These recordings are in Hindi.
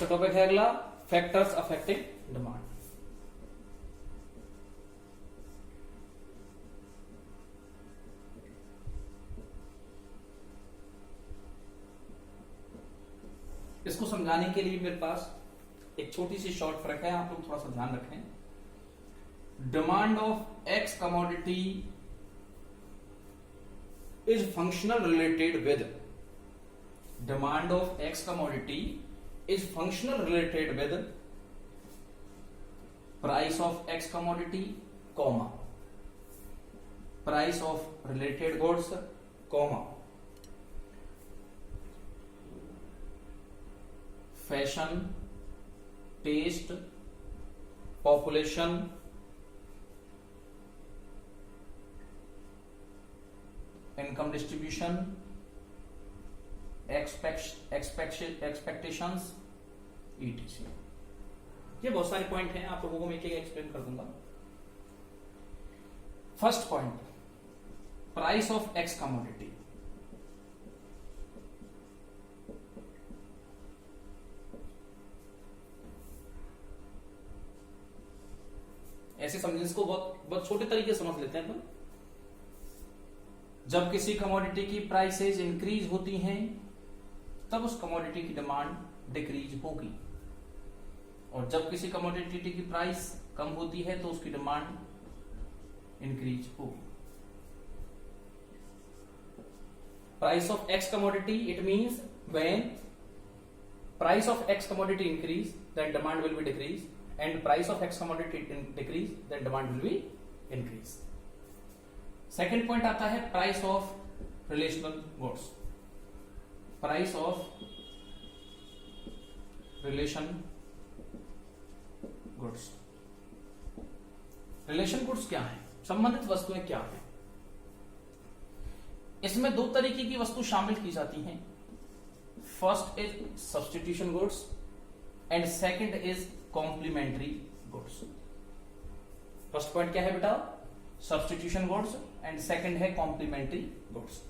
सा टॉपिक है अगला, फैक्टर्स अफेक्टिंग डिमांड। इसको समझाने के लिए मेरे पास एक छोटी सी शॉर्ट ट्रिक है, आप लोग थोड़ा सा ध्यान रखें। Demand of X commodity is functional related with, demand of X commodity is functional related with price of X commodity, comma price of related goods, comma fashion, taste, population, income distribution, expectations, ETC. ये बहुत सारे पॉइंट हैं, आप लोगों को मैं एक एक एक्सप्लेन कर दूंगा। First point, price of X commodity. ऐसे समझे इसको, बहुत छोटे तरीके से समझ लेते हैं अपन। जब किसी कमोडिटी की प्राइसेस इंक्रीज होती हैं तब उस कमोडिटी की डिमांड डिक्रीज होगी, और जब किसी कमोडिटी की प्राइस कम होती है तो उसकी डिमांड इंक्रीज होगी। Price of X commodity, it means when price of X commodity increase then demand will be decrease, and price of X commodity decrease then demand will be increase. Second point आता है price of relational goods, price of relation goods। relation goods क्या है? संबंधित वस्तुएं क्या है? इसमें दो तरीके की वस्तु शामिल की जाती हैं। First is substitution goods and second is complementary goods. First point क्या है बेटा? सब्स्टिट्यूशन गुड्स एंड सेकंड है complementary goods.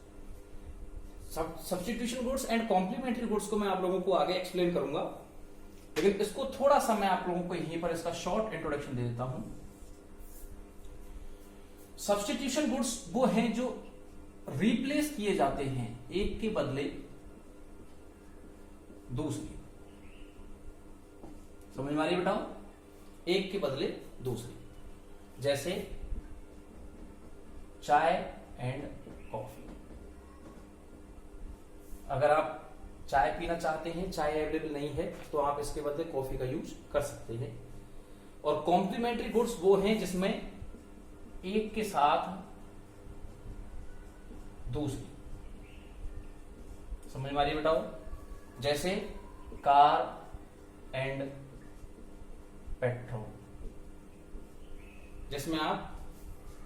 Substitution goods and complementary goods को मैं आप लोगों को आगे एक्सप्लेन करूंगा, लेकिन इसको थोड़ा सा मैं आप लोगों को यहीं पर इसका शॉर्ट इंट्रोडक्शन दे देता हूं। सब्स्टिट्यूशन गुड्स वो हैं जो रिप्लेस किए जाते हैं, एक के बदले दूसरी। समझ में आ रही है बेटा? एक के बदले दूसरी, जैसे चाय एंड कॉफी। अगर आप चाय पीना चाहते हैं, चाय अवेलेबल नहीं है, तो आप इसके बदले कॉफी का यूज कर सकते हैं। और कॉम्प्लीमेंट्री गुड्स वो हैं जिसमें एक के साथ दूसरी। समझ में आ रही है बेटा? जैसे कार एंड पेट्रोल, जिसमें आप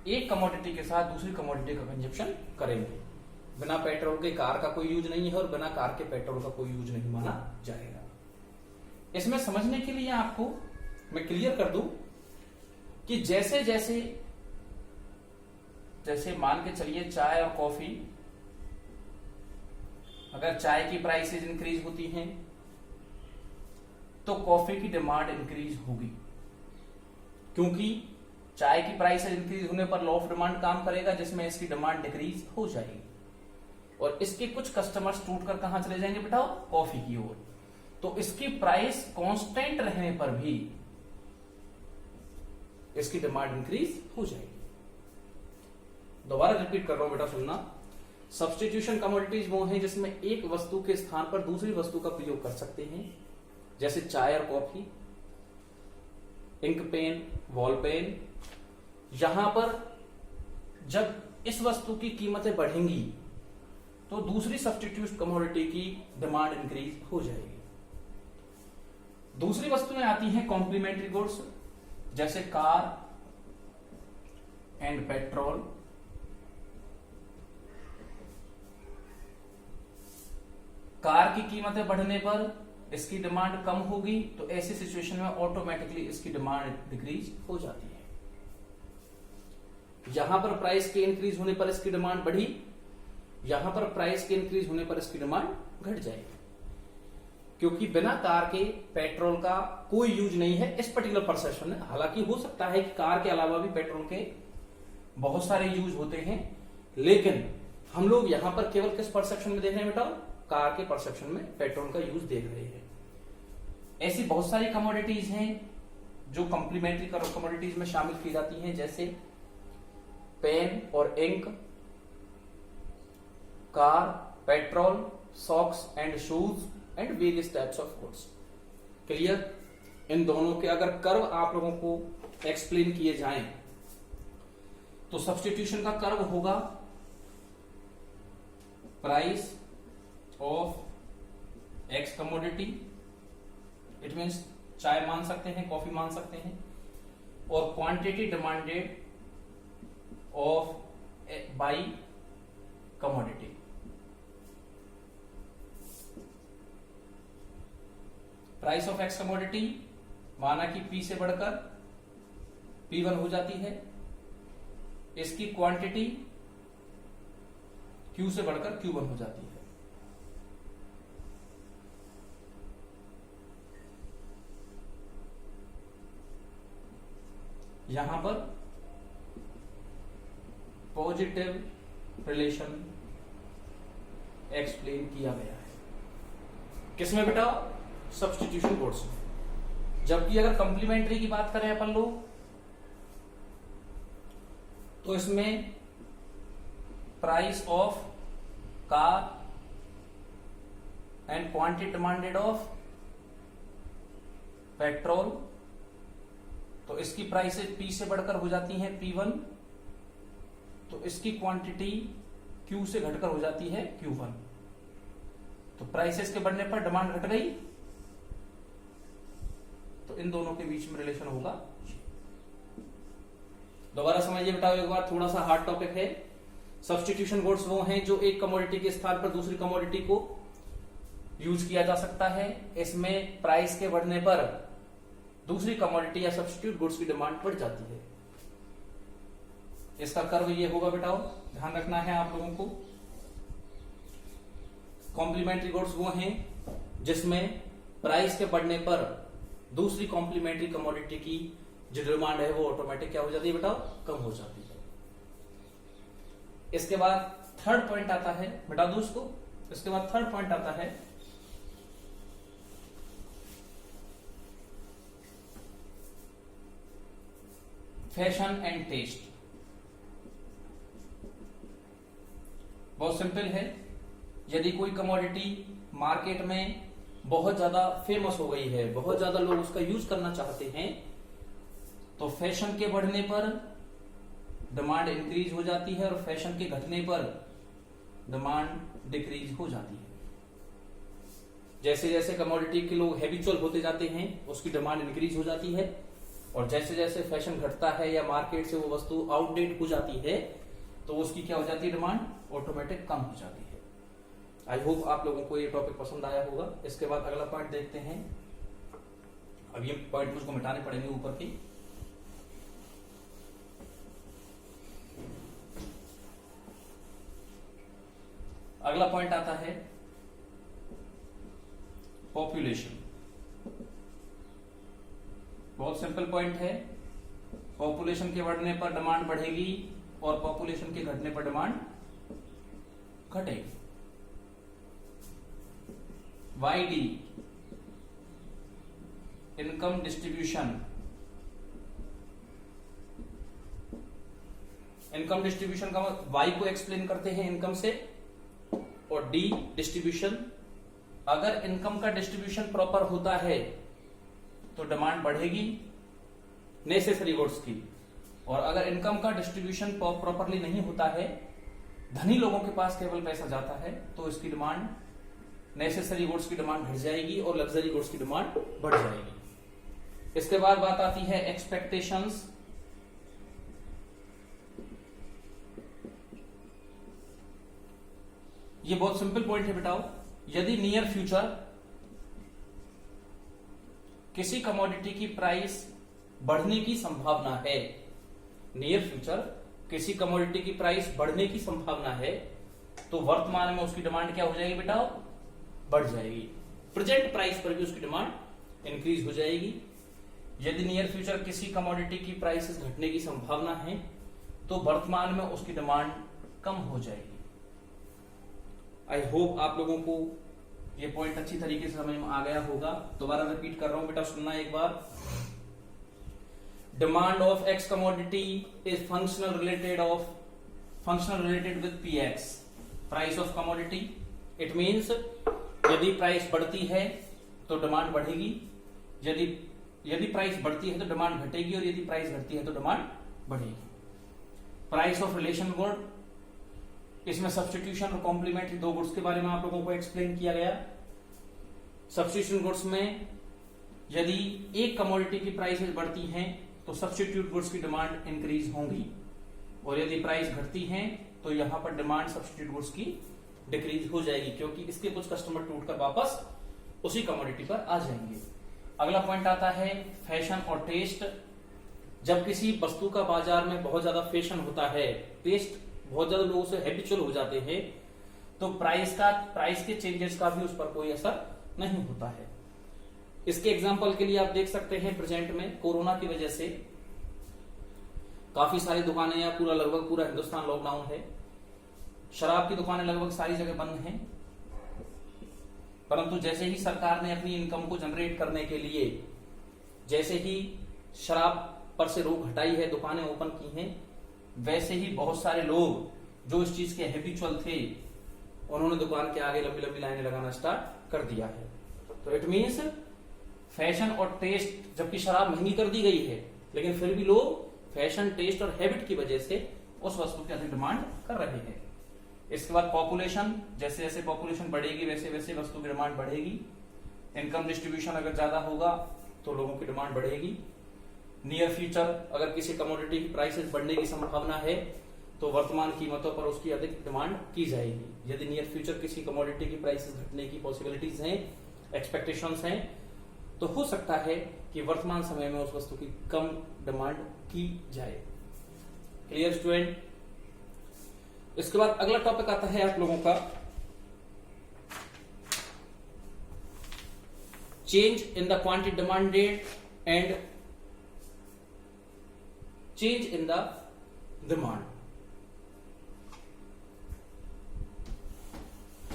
एक कमोडिटी के साथ दूसरी कमोडिटी का कंजप्शन करेंगे। बिना पेट्रोल के कार का कोई यूज नहीं है और बिना कार के पेट्रोल का कोई यूज नहीं माना जाएगा। इसमें समझने के लिए आपको मैं क्लियर कर दूं कि जैसे जैसे जैसे मान के चलिए चाय और कॉफी, अगर चाय की प्राइसेस इंक्रीज होती हैं तो कॉफी की डिमांड इंक्रीज होगी, क्योंकि चाय की प्राइस इंक्रीज होने पर लॉ ऑफ डिमांड काम करेगा, जिसमें इसकी डिमांड डिक्रीज हो जाएगी और इसके कुछ कस्टमर्स टूटकर कहां चले जाएंगे बेटा? कॉफी की ओर। तो इसकी प्राइस कांस्टेंट रहने पर भी इसकी डिमांड इंक्रीज हो जाएगी। दोबारा रिपीट कर रहा हूं बेटा, सुनना। सब्स्टिट्यूशन कमोडिटीज वो हैं जिसमें एक वस्तु के स्थान पर दूसरी वस्तु का प्रयोग कर सकते हैं, जैसे चाय और coffee, ink pen, wall pen. यहां पर जब इस वस्तु की कीमतें बढ़ेंगी तो दूसरी सब्स्टिट्यूट कमोडिटी की डिमांड इंक्रीज हो जाएगी। दूसरी वस्तुएं आती हैं कॉम्प्लीमेंट्री गुड्स, जैसे कार एंड पेट्रोल। कार की कीमतें बढ़ने पर इसकी डिमांड कम होगी, तो ऐसी सिचुएशन में ऑटोमेटिकली इसकी डिमांड डिक्रीज हो जाती है। यहां पर प्राइस के इंक्रीज होने पर इसकी डिमांड बढ़ी, यहां पर प्राइस के इंक्रीज होने पर इसकी डिमांड घट जाएगी। क्योंकि बिना कार के पेट्रोल का कोई यूज नहीं है इस पर्टिकुलर परसेप्शन में। हालांकि हो सकता है कि कार के अलावा भी पेट्रोल के बहुत सारे यूज होते हैं, लेकिन हम लोग यहां पर केवल किस परसेप्शन में देख रहे हैं बेटा, कार के परसेप्शन में पेट्रोल का यूज देख रहे हैं। ऐसी बहुत सारी कमोडिटीज हैं जो कंप्लीमेंट्री कमोडिटीज में शामिल की जाती हैं, जैसे पेन और ink, car, petrol, socks and shoes and various types of goods. Clear? इन दोनों के अगर कर्व आप लोगों को एक्सप्लेन किए जाएं तो सब्स्टिट्यूशन का कर्व होगा price of X commodity, it means चाय मान सकते हैं, कॉफी मान सकते हैं, और quantity demanded of by commodity. Price of X commodity माना कि P से बढ़कर P1 हो जाती है, इसकी क्वांटिटी Q से बढ़कर Q1 हो जाती है। यहां पर पॉजिटिव रिलेशन एक्सप्लेन किया गया है। किसमें बेटा? सब्स्टिट्यूशन गुड्स में। जबकि अगर कंप्लीमेंट्री की बात करें अपन लोग तो इसमें price of car and quantity demanded of petrol, तो इसकी प्राइसेस P से बढ़कर हो जाती हैं P1, तो इसकी क्वांटिटी Q से घटकर हो जाती है Q1। तो प्राइसेस के बढ़ने पर डिमांड घट गई, तो इन दोनों के बीच में रिलेशन होगा। दोबारा समझिए बेटा एक बार, थोड़ा सा हार्ड टॉपिक है। सब्स्टिट्यूशन गुड्स वो हैं जो एक कमोडिटी के स्थान पर दूसरी कमोडिटी को यूज किया जा सकता है। इसमें प्राइस के बढ़ने पर दूसरी कमोडिटी या सब्स्टिट्यूट गुड्स की डिमांड बढ़ जाती है। इसका कर्व ये होगा बेटा, ध्यान रखना है आप लोगों को। कॉम्प्लीमेंट्री गुड्स वो हैं जिसमें प्राइस के बढ़ने पर दूसरी कॉम्प्लीमेंट्री कमोडिटी की जो डिमांड है वो ऑटोमेटिक क्या हो जाती है बेटा, कम हो जाती है। इसके बाद थर्ड पॉइंट आता है, बता दूं इसको, इसके बाद थर्ड पॉइंट आता है फैशन एंड टेस्ट। बहुत सिंपल है, यदि कोई कमोडिटी मार्केट में बहुत ज्यादा फेमस हो गई है, बहुत ज्यादा लोग उसका यूज करना चाहते हैं, तो फैशन के बढ़ने पर डिमांड इंक्रीज हो जाती है और फैशन के घटने पर डिमांड डिक्रीज हो जाती है। जैसे जैसे कमोडिटी के लोग हैबिचुअल होते जाते हैं उसकी डिमांड इंक्रीज हो जाती है, और जैसे जैसे फैशन घटता है या मार्केट से वो वस्तु आउटडेट हो जाती है तो उसकी क्या हो जाती है, डिमांड ऑटोमेटिक कम हो जाती है। आई होप आप लोगों को ये टॉपिक पसंद आया होगा। इसके बाद अगला पॉइंट देखते हैं। अब ये पॉइंट मुझको मिटाने पड़ेंगे ऊपर की। अगला पॉइंट आता है पॉपुलेशन। बहुत सिंपल पॉइंट है, पॉपुलेशन के बढ़ने पर डिमांड बढ़ेगी और पॉपुलेशन के घटने पर डिमांड घटेगी। YD income distribution, income distribution का Y को एक्सप्लेन करते हैं इनकम से, और D डिस्ट्रीब्यूशन। अगर इनकम का डिस्ट्रीब्यूशन प्रॉपर होता है तो डिमांड बढ़ेगी नेसेसरी गुड्स की, और अगर इनकम का डिस्ट्रीब्यूशन प्रॉपरली नहीं होता है, धनी लोगों के पास केवल पैसा जाता है, तो इसकी डिमांड, नेसेसरी गुड्स की डिमांड घट जाएगी और लग्जरी गुड्स की डिमांड बढ़ जाएगी। इसके बाद बात आती है एक्सपेक्टेशंस। ये बहुत सिंपल पॉइंट है बेटाओ। यदि नियर फ्यूचर किसी कमोडिटी की प्राइस बढ़ने की संभावना है, नियर फ्यूचर किसी कमोडिटी की प्राइस बढ़ने की संभावना है, तो वर्तमान में उसकी डिमांड क्या हो जाएगी बेटा, बढ़ जाएगी। प्रेजेंट प्राइस पर भी उसकी डिमांड इंक्रीज हो जाएगी। यदि नियर फ्यूचर किसी कमोडिटी की प्राइसेस घटने की संभावना है तो वर्तमान में उसकी डिमांड कम हो जाएगी। आई होप आप लोगों को ये पॉइंट अच्छी तरीके से समझ में आ गया होगा। दोबारा रिपीट कर रहा हूं बेटा, सुनना एक बार। Demand of X commodity is functional related with P X, price of commodity. It means यदि प्राइस बढ़ती है तो डिमांड बढ़ेगी, यदि प्राइस बढ़ती है तो डिमांड घटेगी, और यदि प्राइस घटती है तो डिमांड बढ़ेगी। प्राइस ऑफ रिलेशन गुड, इसमें सब्स्टिट्यूशन और कॉम्प्लीमेंट्री दो गुड्स के बारे में आप लोगों को एक्सप्लेन किया गया। सब्स्टिट्यूशन गुड्स में यदि एक कमोडिटी की प्राइसेस बढ़ती हैं तो सब्स्टिट्यूट गुड्स की डिमांड इंक्रीज होंगी, और यदि प्राइस घटती हैं तो यहां पर डिमांड सब्स्टिट्यूट गुड्स की डिक्रीज हो जाएगी, क्योंकि इसके कुछ कस्टमर टूटकर वापस उसी कमोडिटी पर आ जाएंगे। अगला पॉइंट आता है फैशन और टेस्ट। जब किसी वस्तु का बाजार में बहुत ज्यादा फैशन होता है, टेस्ट बहुत ज्यादा लोगों से हैबिचुअल हो जाते हैं, तो प्राइस के चेंजेस का भी उस पर कोई असर नहीं होता है। इसके एग्जांपल के लिए आप देख सकते हैं प्रेजेंट में कोरोना की वजह से काफी सारी दुकानें या लगभग पूरा हिंदुस्तान लॉकडाउन है। शराब की दुकानें लगभग सारी जगह बंद हैं, परंतु जैसे ही सरकार ने अपनी इनकम को जनरेट करने के लिए जैसे ही शराब पर से रोक हटाई है, दुकानें ओपन की हैं, वैसे ही बहुत सारे लोग जो इस चीज के हैबिचुअल थे उन्होंने दुकान के आगे लंबी लंबी लाइनें लगाना स्टार्ट कर दिया है। तो इट मीन्स फैशन और टेस्ट, जबकि शराब महंगी कर दी गई है लेकिन फिर भी लोग फैशन, टेस्ट और हैबिट की वजह से उस वस्तु की अधिक डिमांड कर रहे हैं। इसके बाद पॉपुलेशन, जैसे जैसे पॉपुलेशन बढ़ेगी वैसे वैसे वस्तु की डिमांड बढ़ेगी। इनकम डिस्ट्रीब्यूशन अगर ज्यादा होगा तो लोगों की डिमांड बढ़ेगी। नियर फ्यूचर अगर किसी कमोडिटी की प्राइसेस बढ़ने की संभावना है तो वर्तमान कीमतों पर उसकी अधिक डिमांड की जाएगी। यदि नियर फ्यूचर किसी कमोडिटी की प्राइसेस घटने की पॉसिबिलिटीज हैं, एक्सपेक्टेशंस हैं, तो हो सकता है कि वर्तमान समय में उस वस्तु की कम डिमांड की जाए। Clear student? इसके बाद अगला टॉपिक आता है आप लोगों का change in the quantity demanded and change in the demand.